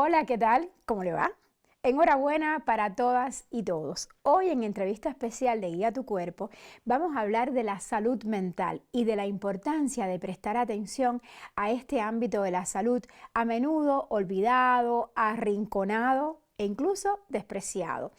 Hola, ¿qué tal? ¿Cómo le va? Enhorabuena para todas y todos. Hoy en entrevista especial de Guía tu Cuerpo vamos a hablar de la salud mental y de la importancia de prestar atención a este ámbito de la salud, a menudo olvidado, arrinconado e incluso despreciado.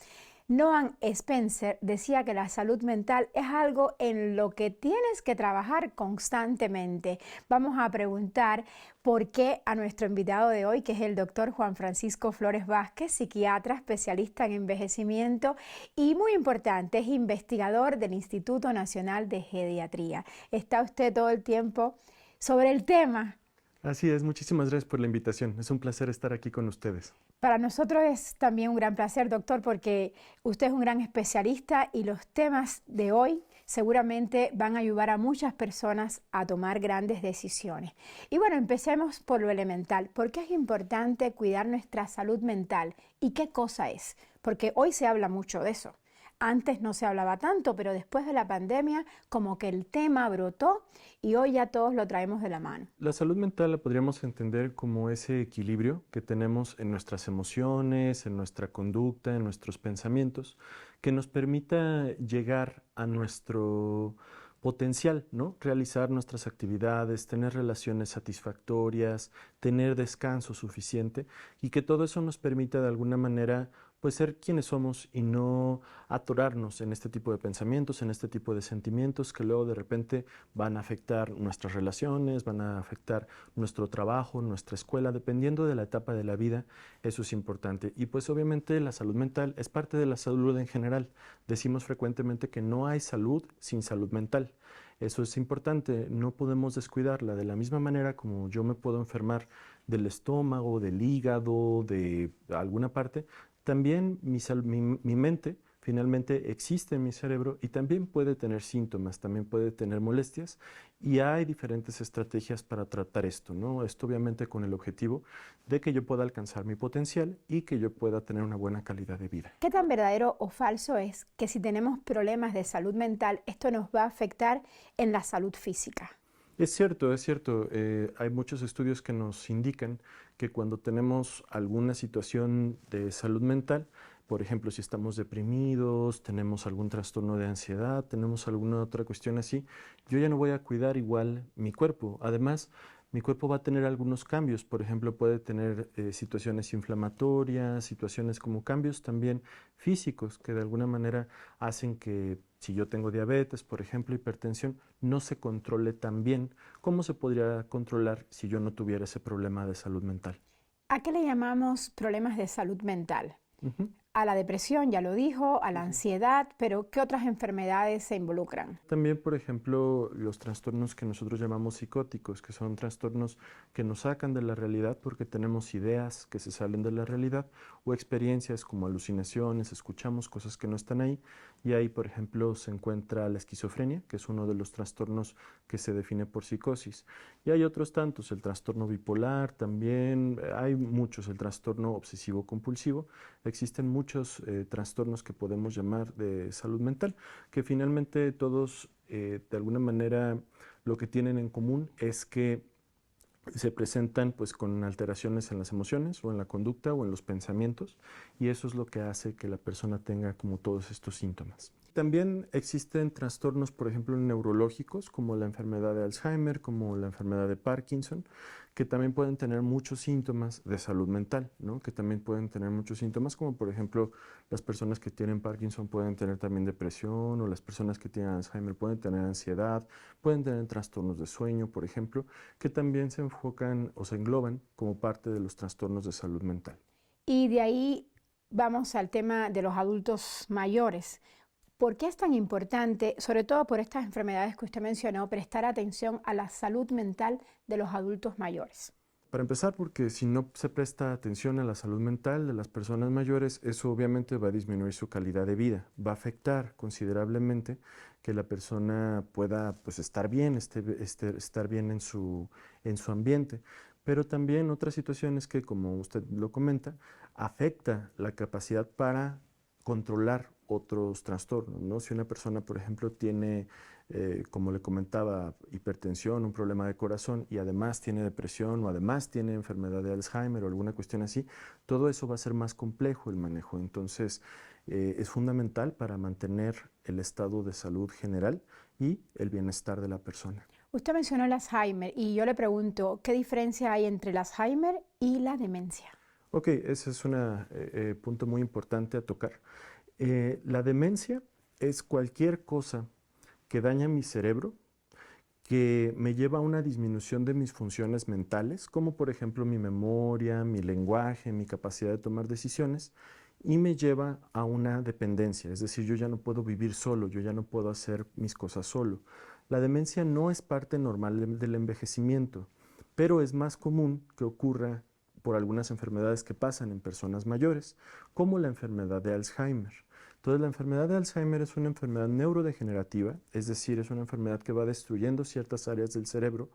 Noam Spencer decía que la salud mental es algo en lo que tienes que trabajar constantemente. Vamos a preguntar por qué a nuestro invitado de hoy, que es el doctor Juan Francisco Flores Vázquez, psiquiatra, especialista en envejecimiento y, muy importante, es investigador del Instituto Nacional de Geriatría. ¿Está usted todo el tiempo sobre el tema? Así es, muchísimas gracias por la invitación. Es un placer estar aquí con ustedes. Para nosotros es también un gran placer, doctor, porque usted es un gran especialista y los temas de hoy seguramente van a ayudar a muchas personas a tomar grandes decisiones. Y bueno, empecemos por lo elemental. ¿Por qué es importante cuidar nuestra salud mental? ¿Y qué cosa es? Porque hoy se habla mucho de eso. Antes no se hablaba tanto, pero después de la pandemia como que el tema brotó y hoy ya todos lo traemos de la mano. La salud mental la podríamos entender como ese equilibrio que tenemos en nuestras emociones, en nuestra conducta, en nuestros pensamientos, que nos permita llegar a nuestro potencial, ¿no? Realizar nuestras actividades, tener relaciones satisfactorias, tener descanso suficiente y que todo eso nos permita de alguna manera pues ser quienes somos y no atorarnos en este tipo de pensamientos, en este tipo de sentimientos que luego de repente van a afectar nuestras relaciones, van a afectar nuestro trabajo, nuestra escuela, dependiendo de la etapa de la vida, eso es importante. Y pues obviamente la salud mental es parte de la salud en general. Decimos frecuentemente que no hay salud sin salud mental. Eso es importante, no podemos descuidarla. De la misma manera como yo me puedo enfermar del estómago, del hígado, de alguna parte, también mi mente finalmente existe en mi cerebro y también puede tener síntomas, también puede tener molestias y hay diferentes estrategias para tratar esto, ¿no? Esto obviamente con el objetivo de que yo pueda alcanzar mi potencial y que yo pueda tener una buena calidad de vida. ¿Qué tan verdadero o falso es que si tenemos problemas de salud mental, esto nos va a afectar en la salud física? Es cierto, es cierto. Hay muchos estudios que nos indican que cuando tenemos alguna situación de salud mental, por ejemplo, si estamos deprimidos, tenemos algún trastorno de ansiedad, tenemos alguna otra cuestión así, yo ya no voy a cuidar igual mi cuerpo. Además, mi cuerpo va a tener algunos cambios. Por ejemplo, puede tener situaciones inflamatorias, situaciones como cambios también físicos que de alguna manera hacen que si yo tengo diabetes, por ejemplo, hipertensión, no se controle tan bien como se podría controlar si yo no tuviera ese problema de salud mental. ¿A qué le llamamos problemas de salud mental? Ujú. A la depresión, ya lo dijo, a la Sí, sí. ansiedad, pero ¿qué otras enfermedades se involucran? También, por ejemplo, los trastornos que nosotros llamamos psicóticos, que son trastornos que nos sacan de la realidad porque tenemos ideas que se salen de la realidad o experiencias como alucinaciones, escuchamos cosas que no están ahí. Y ahí, por ejemplo, se encuentra la esquizofrenia, que es uno de los trastornos que se define por psicosis. Y hay otros tantos, el trastorno bipolar también, hay muchos, el trastorno obsesivo compulsivo. Existen muchos trastornos que podemos llamar de salud mental que finalmente todos de alguna manera lo que tienen en común es que se presentan pues con alteraciones en las emociones o en la conducta o en los pensamientos y eso es lo que hace que la persona tenga como todos estos síntomas. También existen trastornos, por ejemplo, neurológicos, como la enfermedad de Alzheimer, como la enfermedad de Parkinson, que también pueden tener muchos síntomas de salud mental, ¿no? Que también pueden tener muchos síntomas, como por ejemplo, las personas que tienen Parkinson pueden tener también depresión, o las personas que tienen Alzheimer pueden tener ansiedad, pueden tener trastornos de sueño, por ejemplo, que también se enfocan o se engloban como parte de los trastornos de salud mental. Y de ahí vamos al tema de los adultos mayores. ¿Por qué es tan importante, sobre todo por estas enfermedades que usted mencionó, prestar atención a la salud mental de los adultos mayores? Para empezar, porque si no se presta atención a la salud mental de las personas mayores, eso obviamente va a disminuir su calidad de vida, va a afectar considerablemente que la persona pueda pues, estar bien, estar bien en su ambiente. Pero también otras situaciones que, como usted lo comenta, afecta la capacidad para controlar otros trastornos, ¿no? Si una persona, por ejemplo, tiene, como le comentaba, hipertensión, un problema de corazón y además tiene depresión o además tiene enfermedad de Alzheimer o alguna cuestión así, todo eso va a ser más complejo el manejo. Entonces, es fundamental para mantener el estado de salud general y el bienestar de la persona. Usted mencionó el Alzheimer y yo le pregunto, ¿qué diferencia hay entre el Alzheimer y la demencia? Ok, ese es un punto muy importante a tocar. La demencia es cualquier cosa que daña mi cerebro, que me lleva a una disminución de mis funciones mentales, como por ejemplo mi memoria, mi lenguaje, mi capacidad de tomar decisiones, y me lleva a una dependencia, es decir, yo ya no puedo vivir solo, yo ya no puedo hacer mis cosas solo. La demencia no es parte normal del envejecimiento, pero es más común que ocurra por algunas enfermedades que pasan en personas mayores, como la enfermedad de Alzheimer. Entonces, la enfermedad de Alzheimer es una enfermedad neurodegenerativa, es decir, es una enfermedad que va destruyendo ciertas áreas del cerebro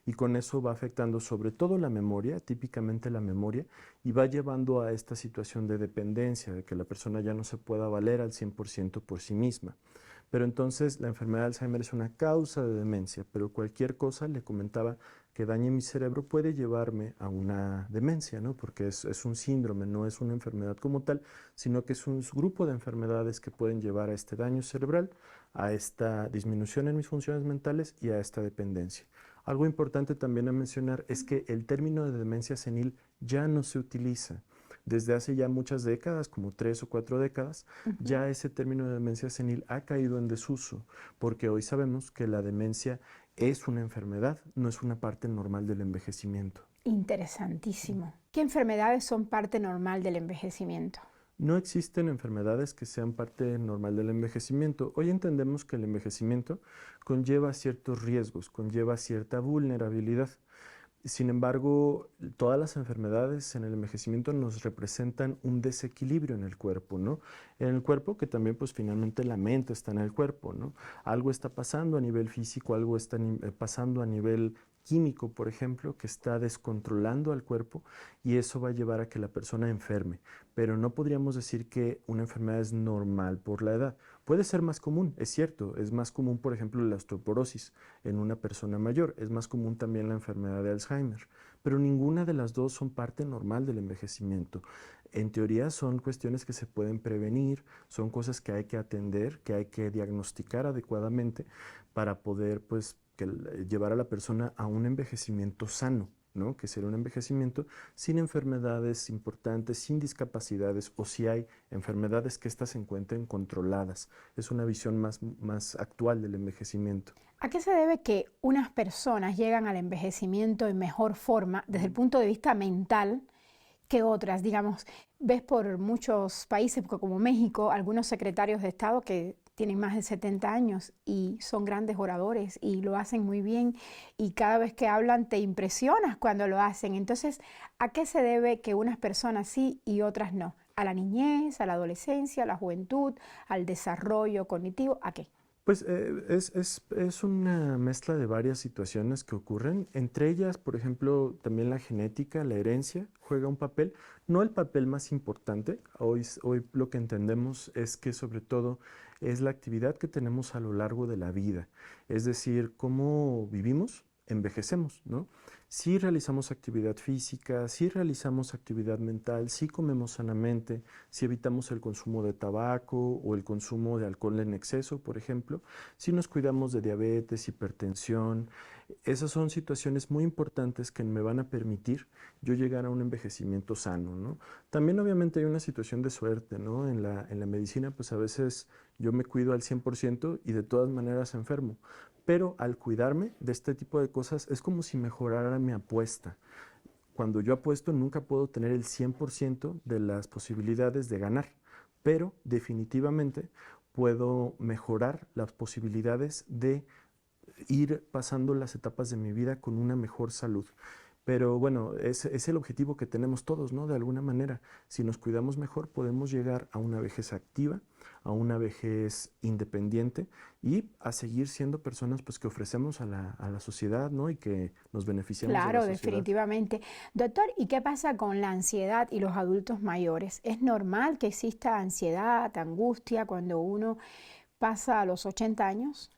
y con eso va afectando sobre todo la memoria, típicamente la memoria, y va llevando a esta situación de dependencia, de que la persona ya no se pueda valer al 100% por sí misma. Pero entonces la enfermedad de Alzheimer es una causa de demencia, pero cualquier cosa, le comentaba, que dañe mi cerebro puede llevarme a una demencia, ¿no? Porque es un síndrome, no es una enfermedad como tal, sino que es un grupo de enfermedades que pueden llevar a este daño cerebral, a esta disminución en mis funciones mentales y a esta dependencia. Algo importante también a mencionar es que el término de demencia senil ya no se utiliza. Desde hace ya muchas décadas, como 3 o 4 décadas, Ujú. ya ese término de demencia senil ha caído en desuso, porque hoy sabemos que la demencia es una enfermedad, no es una parte normal del envejecimiento. Interesantísimo. ¿Qué enfermedades son parte normal del envejecimiento? No existen enfermedades que sean parte normal del envejecimiento. Hoy entendemos que el envejecimiento conlleva ciertos riesgos, conlleva cierta vulnerabilidad. Sin embargo, todas las enfermedades en el envejecimiento nos representan un desequilibrio en el cuerpo, ¿no? En el cuerpo que también, pues finalmente la mente está en el cuerpo, ¿no? Algo está pasando a nivel físico, algo está pasando a nivel químico, por ejemplo, que está descontrolando al cuerpo y eso va a llevar a que la persona enferme. Pero no podríamos decir que una enfermedad es normal por la edad. Puede ser más común, es cierto, es más común, por ejemplo, la osteoporosis en una persona mayor, es más común también la enfermedad de Alzheimer, pero ninguna de las dos son parte normal del envejecimiento. En teoría son cuestiones que se pueden prevenir, son cosas que hay que atender, que hay que diagnosticar adecuadamente para poder, pues, llevar a la persona a un envejecimiento sano, ¿no? Que será un envejecimiento sin enfermedades importantes, sin discapacidades o si hay enfermedades que éstas se encuentren controladas. Es una visión más actual del envejecimiento. ¿A qué se debe que unas personas llegan al envejecimiento en mejor forma desde el punto de vista mental que otras? Digamos, ves por muchos países como México, algunos secretarios de Estado que tienen más de 70 años y son grandes oradores y lo hacen muy bien y cada vez que hablan te impresionas cuando lo hacen. Entonces, ¿a qué se debe que unas personas sí y otras no? ¿A la niñez, a la adolescencia, a la juventud, al desarrollo cognitivo? ¿A qué? Pues es una mezcla de varias situaciones que ocurren. Entre ellas, por ejemplo, también la genética, la herencia juega un papel, no el papel más importante. Hoy lo que entendemos es que sobre todo es la actividad que tenemos a lo largo de la vida. Es decir, cómo vivimos, envejecemos, ¿no? Si realizamos actividad física, si realizamos actividad mental, si comemos sanamente, si evitamos el consumo de tabaco o el consumo de alcohol en exceso, por ejemplo, si nos cuidamos de diabetes, hipertensión, esas son situaciones muy importantes que me van a permitir yo llegar a un envejecimiento sano, ¿no? También obviamente hay una situación de suerte, ¿no? En la medicina, pues a veces yo me cuido al 100% y de todas maneras enfermo, pero al cuidarme de este tipo de cosas es como si mejorara mi apuesta. Cuando yo apuesto nunca puedo tener el 100% de las posibilidades de ganar, pero definitivamente puedo mejorar las posibilidades de ir pasando las etapas de mi vida con una mejor salud. Pero bueno, es el objetivo que tenemos todos, ¿no? De alguna manera, si nos cuidamos mejor, podemos llegar a una vejez activa, a una vejez independiente y a seguir siendo personas pues, que ofrecemos a la sociedad, ¿no? Y que nos beneficiamos de la Claro, sociedad. definitivamente. Doctor, ¿y qué pasa con la ansiedad y los adultos mayores? ¿Es normal que exista ansiedad, angustia cuando uno pasa a los 80 años?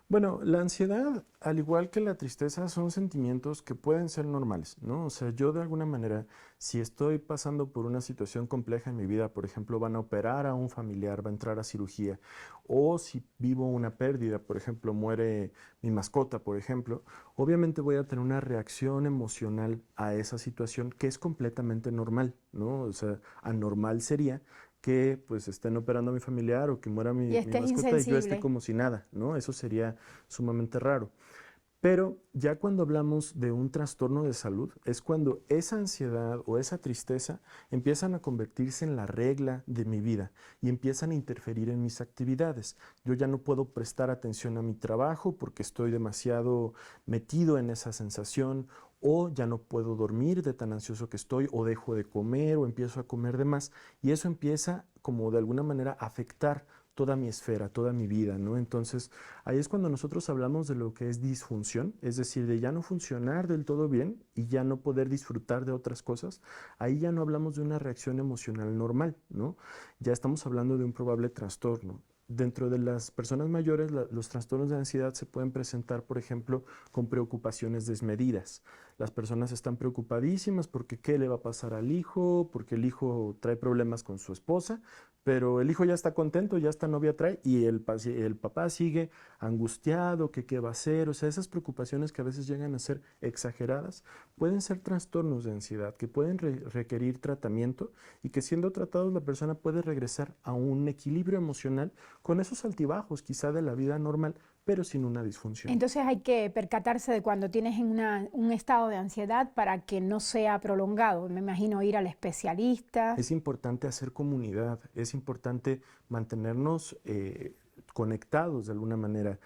Bueno, la ansiedad, al igual que la tristeza, son sentimientos que pueden ser normales, ¿no? O sea, yo de alguna manera, si estoy pasando por una situación compleja en mi vida, por ejemplo, van a operar a un familiar, va a entrar a cirugía, o si vivo una pérdida, por ejemplo, muere mi mascota, por ejemplo, obviamente voy a tener una reacción emocional a esa situación que es completamente normal, ¿no? O sea, anormal sería que pues estén operando a mi familiar o que muera Y mi estés mascota y yo esté insensible. como si nada, ¿no? Eso sería sumamente raro. Pero ya cuando hablamos de un trastorno de salud, es cuando esa ansiedad o esa tristeza empiezan a convertirse en la regla de mi vida y empiezan a interferir en mis actividades. Yo ya no puedo prestar atención a mi trabajo porque estoy demasiado metido en esa sensación, o ya no puedo dormir de tan ansioso que estoy, o dejo de comer o empiezo a comer de más, y eso empieza como de alguna manera a afectar toda mi esfera, toda mi vida, ¿no? Entonces, ahí es cuando nosotros hablamos de lo que es disfunción, es decir, de ya no funcionar del todo bien y ya no poder disfrutar de otras cosas. Ahí ya no hablamos de una reacción emocional normal, ¿no? Ya estamos hablando de un probable trastorno. Dentro de las personas mayores, los trastornos de ansiedad se pueden presentar, por ejemplo, con preocupaciones desmedidas. Las personas están preocupadísimas porque qué le va a pasar al hijo, porque el hijo trae problemas con su esposa, pero el hijo ya está contento, ya esta novia trae y el papá sigue angustiado, que qué va a hacer. O sea, esas preocupaciones que a veces llegan a ser exageradas pueden ser trastornos de ansiedad que pueden requerir tratamiento y que siendo tratados la persona puede regresar a un equilibrio emocional con esos altibajos quizá de la vida normal, pero sin una disfunción. Entonces hay que percatarse de cuando tienes un estado de ansiedad para que no sea prolongado. Me imagino ir al especialista. Es importante hacer comunidad, es importante mantenernos conectados de alguna manera.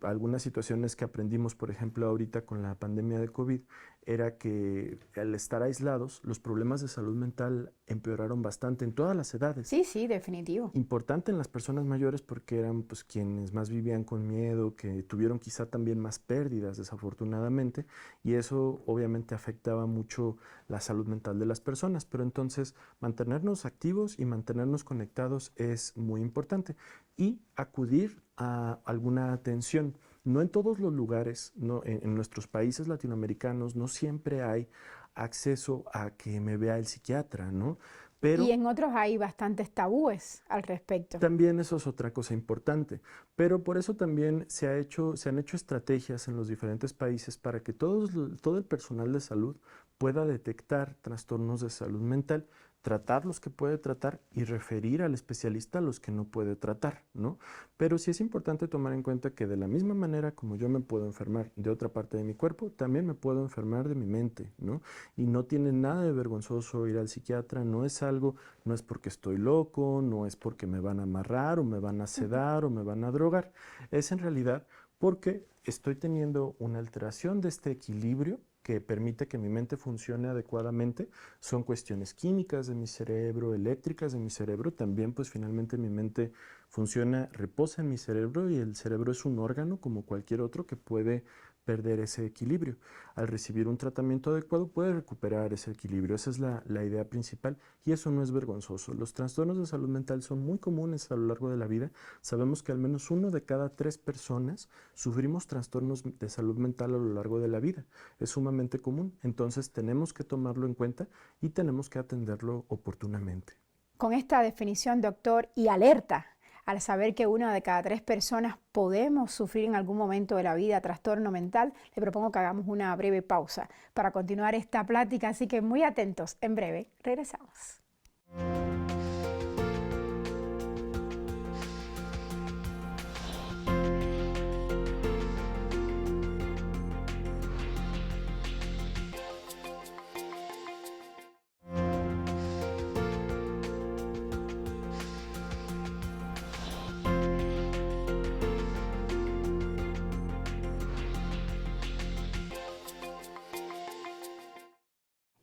Algunas situaciones que aprendimos, por ejemplo, ahorita con la pandemia de COVID, era que al estar aislados, los problemas de salud mental empeoraron bastante en todas las edades. Sí, sí, definitivo. Importante en las personas mayores porque eran pues quienes más vivían con miedo, que tuvieron quizá también más pérdidas desafortunadamente, y eso obviamente afectaba mucho la salud mental de las personas, pero entonces mantenernos activos y mantenernos conectados es muy importante y acudir a alguna atención. No en todos los lugares, no, en nuestros países latinoamericanos no siempre hay acceso a que me vea el psiquiatra, ¿no? Y Pero en otros hay bastantes tabúes al respecto. también eso es otra cosa importante, pero por eso también se han hecho estrategias en los diferentes países para que todo el personal de salud pueda detectar trastornos de salud mental, tratar los que puede tratar y referir al especialista a los que no puede tratar, ¿no? Pero sí es importante tomar en cuenta que de la misma manera como yo me puedo enfermar de otra parte de mi cuerpo, también me puedo enfermar de mi mente, ¿no? Y no tiene nada de vergonzoso ir al psiquiatra, no es algo, no es porque estoy loco, no es porque me van a amarrar o me van a sedar o me van a drogar, es en realidad porque estoy teniendo una alteración de este equilibrio que permite que mi mente funcione adecuadamente. Son cuestiones químicas de mi cerebro, eléctricas de mi cerebro. También pues finalmente mi mente funciona, reposa en mi cerebro y el cerebro es un órgano como cualquier otro que puede perder ese equilibrio. Al recibir un tratamiento adecuado puede recuperar ese equilibrio. Esa es la idea principal y eso no es vergonzoso. Los trastornos de salud mental son muy comunes a lo largo de la vida. Sabemos que al menos 1 de cada 3 personas sufrimos trastornos de salud mental a lo largo de la vida. Es sumamente común. Entonces tenemos que tomarlo en cuenta y tenemos que atenderlo oportunamente. Con esta definición, doctor, y alerta al saber que 1 de cada 3 personas podemos sufrir en algún momento de la vida trastorno mental, le propongo que hagamos una breve pausa para continuar esta plática, así que muy atentos, en breve regresamos.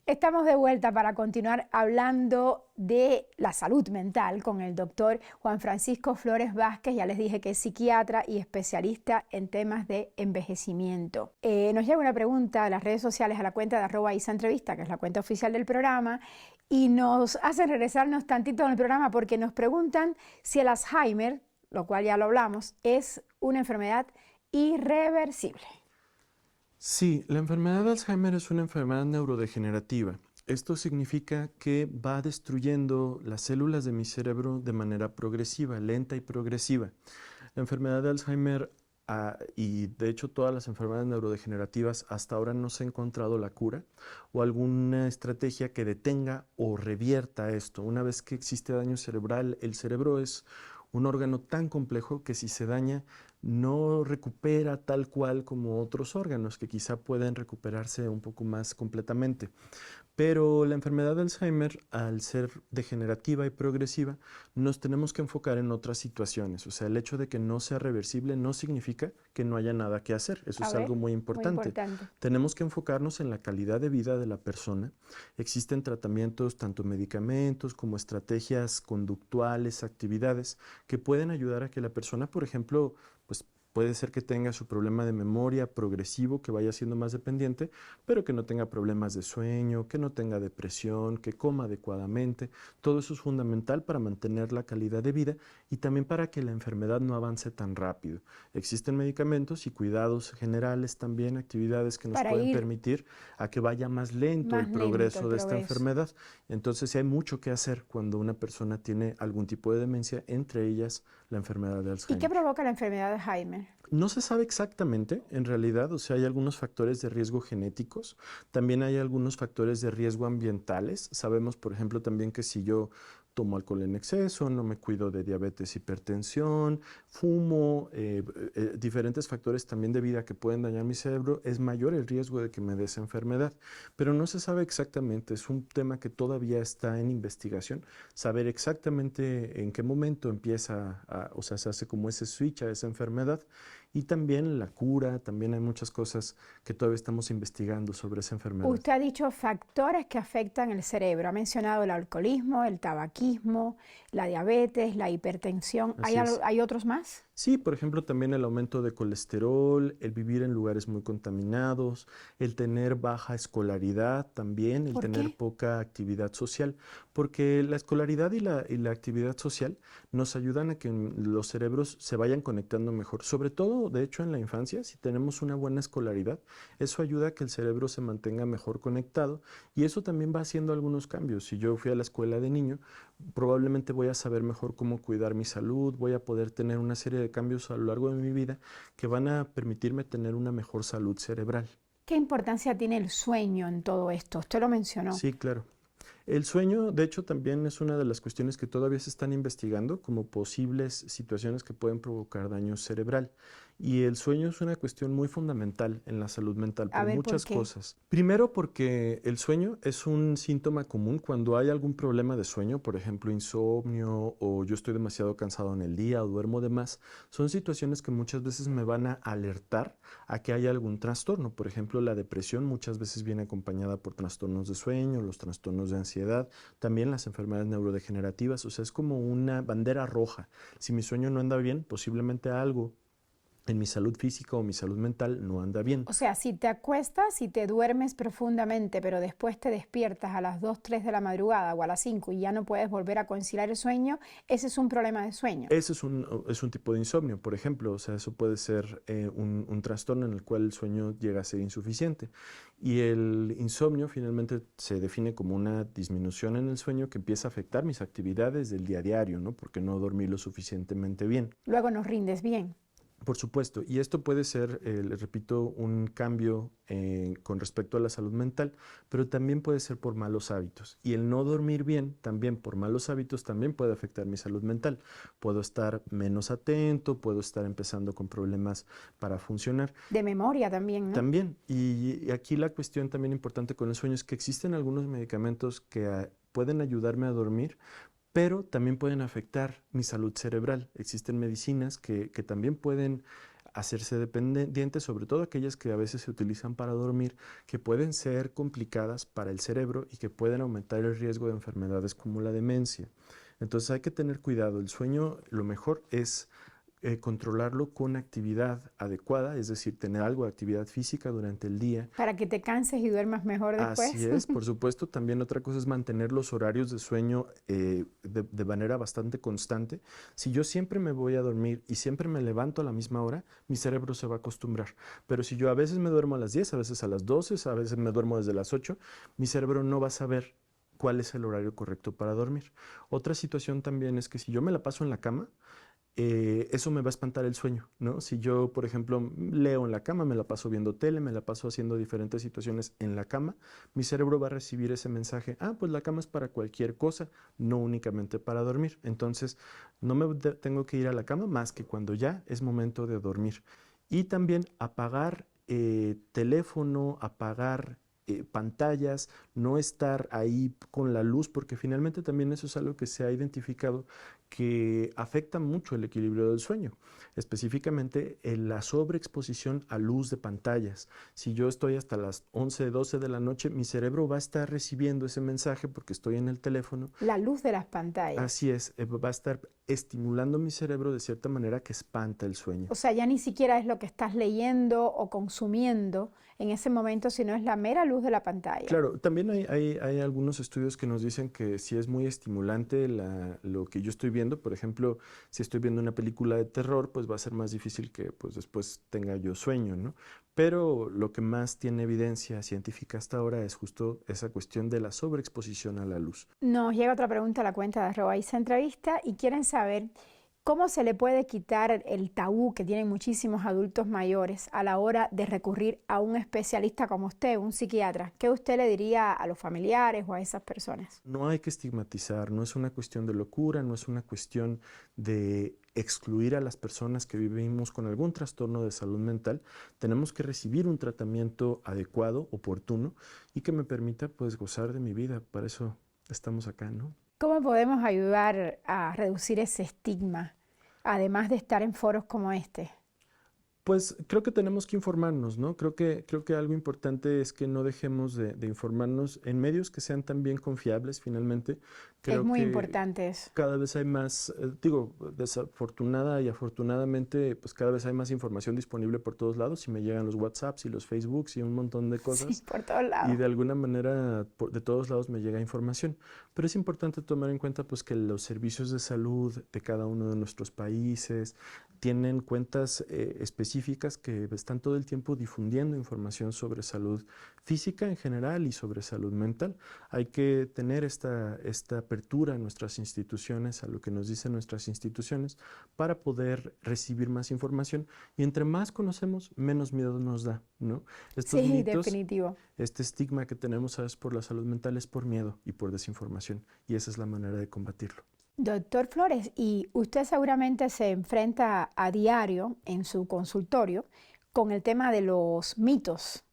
Estamos de vuelta para continuar hablando de la salud mental con el doctor Juan Francisco Flores Vázquez. Ya les dije que es psiquiatra y especialista en temas de envejecimiento. Nos llega una pregunta a las redes sociales a la cuenta de @isaentrevista, que es la cuenta oficial del programa, y nos hacen regresarnos tantito en el programa porque nos preguntan si el Alzheimer, lo cual ya lo hablamos, es una enfermedad irreversible. Sí, la enfermedad de Alzheimer es una enfermedad neurodegenerativa. Esto significa que va destruyendo las células de mi cerebro de manera progresiva, lenta y progresiva. La enfermedad de Alzheimer, y de hecho todas las enfermedades neurodegenerativas, hasta ahora no se ha encontrado la cura o alguna estrategia que detenga o revierta esto. Una vez que existe daño cerebral, el cerebro es un órgano tan complejo que si se daña no recupera tal cual como otros órganos que quizá pueden recuperarse un poco más completamente. Pero la enfermedad de Alzheimer, al ser degenerativa y progresiva, nos tenemos que enfocar en otras situaciones. O sea, el hecho de que no sea reversible no significa que no haya nada que hacer. Eso es algo muy importante. Tenemos que enfocarnos en la calidad de vida de la persona. Existen tratamientos, tanto medicamentos como estrategias conductuales, actividades, que pueden ayudar a que la persona, por ejemplo, pues puede ser que tenga su problema de memoria progresivo, que vaya siendo más dependiente, pero que no tenga problemas de sueño, que no tenga depresión, que coma adecuadamente. Todo eso es fundamental para mantener la calidad de vida y también para que la enfermedad no avance tan rápido. Existen medicamentos y cuidados generales también, actividades que nos pueden permitir a que vaya más lento el progreso de esta enfermedad. Entonces, hay mucho que hacer cuando una persona tiene algún tipo de demencia, entre ellas la enfermedad de Alzheimer. ¿Y qué provoca la enfermedad de Alzheimer? No se sabe exactamente, en realidad, o sea, hay algunos factores de riesgo genéticos, también hay algunos factores de riesgo ambientales. Sabemos, por ejemplo, también que si yo tomo alcohol en exceso, no me cuido de diabetes, hipertensión, fumo, diferentes factores también de vida que pueden dañar mi cerebro, es mayor el riesgo de que me dé esa enfermedad. Pero no se sabe exactamente, es un tema que todavía está en investigación, saber exactamente en qué momento empieza, o sea, se hace como ese switch a esa enfermedad. Y también la cura, también hay muchas cosas que todavía estamos investigando sobre esa enfermedad. Usted ha dicho factores que afectan el cerebro. Ha mencionado el alcoholismo, el tabaquismo, la diabetes, la hipertensión. ¿Hay otros más? Sí, por ejemplo, también el aumento de colesterol, el vivir en lugares muy contaminados, el tener baja escolaridad también, el tener poca actividad social, porque la escolaridad y la actividad social nos ayudan a que los cerebros se vayan conectando mejor. Sobre todo, de hecho, en la infancia, si tenemos una buena escolaridad, eso ayuda a que el cerebro se mantenga mejor conectado y eso también va haciendo algunos cambios. Si yo fui a la escuela de niño, probablemente voy a saber mejor cómo cuidar mi salud, voy a poder tener una serie de cambios a lo largo de mi vida que van a permitirme tener una mejor salud cerebral. ¿Qué importancia tiene el sueño en todo esto? Usted lo mencionó. Sí, claro. El sueño, de hecho, también es una de las cuestiones que todavía se están investigando como posibles situaciones que pueden provocar daño cerebral. Y el sueño es una cuestión muy fundamental en la salud mental por muchas cosas. Primero porque el sueño es un síntoma común cuando hay algún problema de sueño, por ejemplo, insomnio o yo estoy demasiado cansado en el día o duermo de más. Son situaciones que muchas veces me van a alertar a que haya algún trastorno. Por ejemplo, la depresión muchas veces viene acompañada por trastornos de sueño, los trastornos de ansiedad, también las enfermedades neurodegenerativas. O sea, es como una bandera roja. Si mi sueño no anda bien, posiblemente algo en mi salud física o mi salud mental no anda bien. O sea, si te acuestas y te duermes profundamente, pero después te despiertas a las 2, 3 de la madrugada o a las 5 y ya no puedes volver a conciliar el sueño, ese es un problema de sueño. Ese es un tipo de insomnio, por ejemplo. O sea, eso puede ser un trastorno en el cual el sueño llega a ser insuficiente. Y el insomnio finalmente se define como una disminución en el sueño que empieza a afectar mis actividades del día a diario, ¿no? Porque no dormí lo suficientemente bien. Luego no rindes bien. Por supuesto, y esto puede ser, les repito, un cambio con respecto a la salud mental, pero también puede ser por malos hábitos. Y el no dormir bien, también por malos hábitos, también puede afectar mi salud mental. Puedo estar menos atento, puedo estar empezando con problemas para funcionar. De memoria también, ¿no? También, y aquí la cuestión también importante con el sueño es que existen algunos medicamentos que pueden ayudarme a dormir, pero también pueden afectar mi salud cerebral. Existen medicinas que también pueden hacerse dependientes, sobre todo aquellas que a veces se utilizan para dormir, que pueden ser complicadas para el cerebro y que pueden aumentar el riesgo de enfermedades como la demencia. Entonces hay que tener cuidado. El sueño, lo mejor es controlarlo con actividad adecuada, es decir, tener algo de actividad física durante el día. Para que te canses y duermas mejor después. Así es, por supuesto. También otra cosa es mantener los horarios de sueño de manera bastante constante. Si yo siempre me voy a dormir y siempre me levanto a la misma hora, mi cerebro se va a acostumbrar. Pero si yo a veces me duermo a las 10, a veces a las 12, a veces me duermo desde las 8, mi cerebro no va a saber cuál es el horario correcto para dormir. Otra situación también es que si yo me la paso en la cama, eso me va a espantar el sueño, ¿no? Si yo, por ejemplo, leo en la cama, me la paso viendo tele, me la paso haciendo diferentes situaciones en la cama, mi cerebro va a recibir ese mensaje, pues la cama es para cualquier cosa, no únicamente para dormir. Entonces, no me tengo que ir a la cama más que cuando ya es momento de dormir. Y también apagar teléfono, apagar pantallas, no estar ahí con la luz, porque finalmente también eso es algo que se ha identificado que afecta mucho el equilibrio del sueño, específicamente la sobreexposición a luz de pantallas. Si yo estoy hasta las 11, 12 de la noche, mi cerebro va a estar recibiendo ese mensaje porque estoy en el teléfono. La luz de las pantallas. Así es, va a estar estimulando mi cerebro de cierta manera que espanta el sueño. O sea, ya ni siquiera es lo que estás leyendo o consumiendo en ese momento, sino es la mera luz de la pantalla. Claro, también hay algunos estudios que nos dicen que si es muy estimulante lo que yo estoy viendo, por ejemplo, si estoy viendo una película de terror, pues va a ser más difícil que pues, después tenga yo sueño, ¿no? Pero lo que más tiene evidencia científica hasta ahora es justo esa cuestión de la sobreexposición a la luz. Nos llega otra pregunta a la cuenta de @IsaEntrevista y quieren saber ¿cómo se le puede quitar el tabú que tienen muchísimos adultos mayores a la hora de recurrir a un especialista como usted, un psiquiatra? ¿Qué usted le diría a los familiares o a esas personas? No hay que estigmatizar, no es una cuestión de locura, no es una cuestión de excluir a las personas que vivimos con algún trastorno de salud mental. Tenemos que recibir un tratamiento adecuado, oportuno y que me permita pues gozar de mi vida. Para eso estamos acá, ¿no? ¿Cómo podemos ayudar a reducir ese estigma, además de estar en foros como este? Pues creo que tenemos que informarnos, ¿no? Creo que algo importante es que no dejemos de informarnos en medios que sean también confiables, finalmente. Creo es muy que importante eso. cada vez hay más, desafortunada y afortunadamente, pues cada vez hay más información disponible por todos lados y me llegan los WhatsApps y los Facebooks y un montón de cosas. Sí, por todos lados. Y de alguna manera, de todos lados me llega información. Pero es importante tomar en cuenta, pues, que los servicios de salud de cada uno de nuestros países tienen cuentas específicas que están todo el tiempo difundiendo información sobre salud física en general y sobre salud mental. Hay que tener esta apertura en nuestras instituciones, a lo que nos dicen nuestras instituciones, para poder recibir más información. Y entre más conocemos, menos miedo nos da, ¿no? Estos Sí, mitos, definitivo. este estigma que tenemos, ¿sabes?, por la salud mental es por miedo y por desinformación. Y esa es la manera de combatirlo. Doctor Flores, y usted seguramente se enfrenta a diario en su consultorio con el tema de los mitos,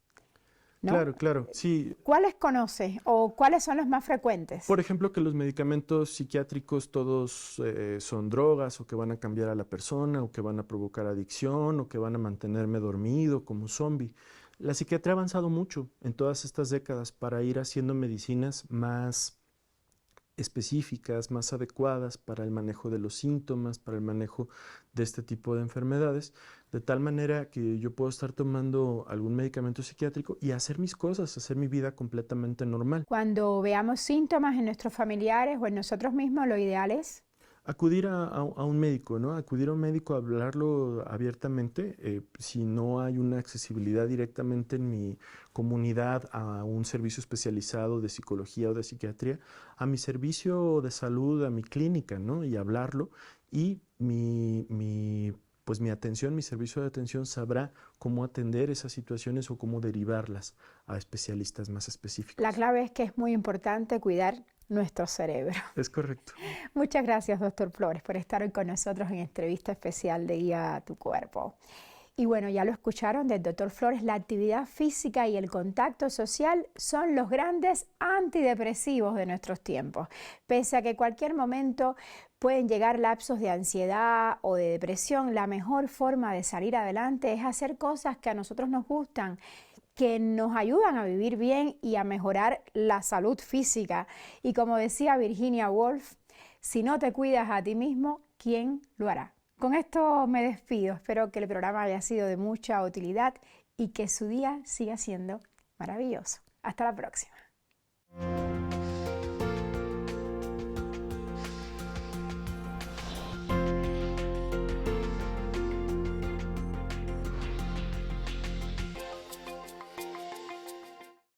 ¿no? Claro, sí. ¿Cuáles conoce o cuáles son los más frecuentes? Por ejemplo, que los medicamentos psiquiátricos todos son drogas o que van a cambiar a la persona o que van a provocar adicción o que van a mantenerme dormido como zombie. La psiquiatría ha avanzado mucho en todas estas décadas para ir haciendo medicinas más específicas, más adecuadas para el manejo de los síntomas, para el manejo de este tipo de enfermedades, de tal manera que yo puedo estar tomando algún medicamento psiquiátrico y hacer mis cosas, hacer mi vida completamente normal. Cuando veamos síntomas en nuestros familiares o en nosotros mismos, lo ideal es acudir a un médico, ¿no? Acudir a un médico a hablarlo abiertamente. Si no hay una accesibilidad directamente en mi comunidad a un servicio especializado de psicología o de psiquiatría, a mi servicio de salud, a mi clínica, ¿no? Y hablarlo. Y pues mi atención, mi servicio de atención sabrá cómo atender esas situaciones o cómo derivarlas a especialistas más específicos. La clave es que es muy importante cuidar nuestro cerebro. Es correcto. Muchas gracias, doctor Flores, por estar hoy con nosotros en entrevista especial de Guía a tu Cuerpo. Y bueno, ya lo escucharon del Dr. Flores, la actividad física y el contacto social son los grandes antidepresivos de nuestros tiempos. Pese a que cualquier momento pueden llegar lapsos de ansiedad o de depresión, la mejor forma de salir adelante es hacer cosas que a nosotros nos gustan, que nos ayudan a vivir bien y a mejorar la salud física. Y como decía Virginia Woolf, si no te cuidas a ti mismo, ¿quién lo hará? Con esto me despido, espero que el programa haya sido de mucha utilidad y que su día siga siendo maravilloso. Hasta la próxima.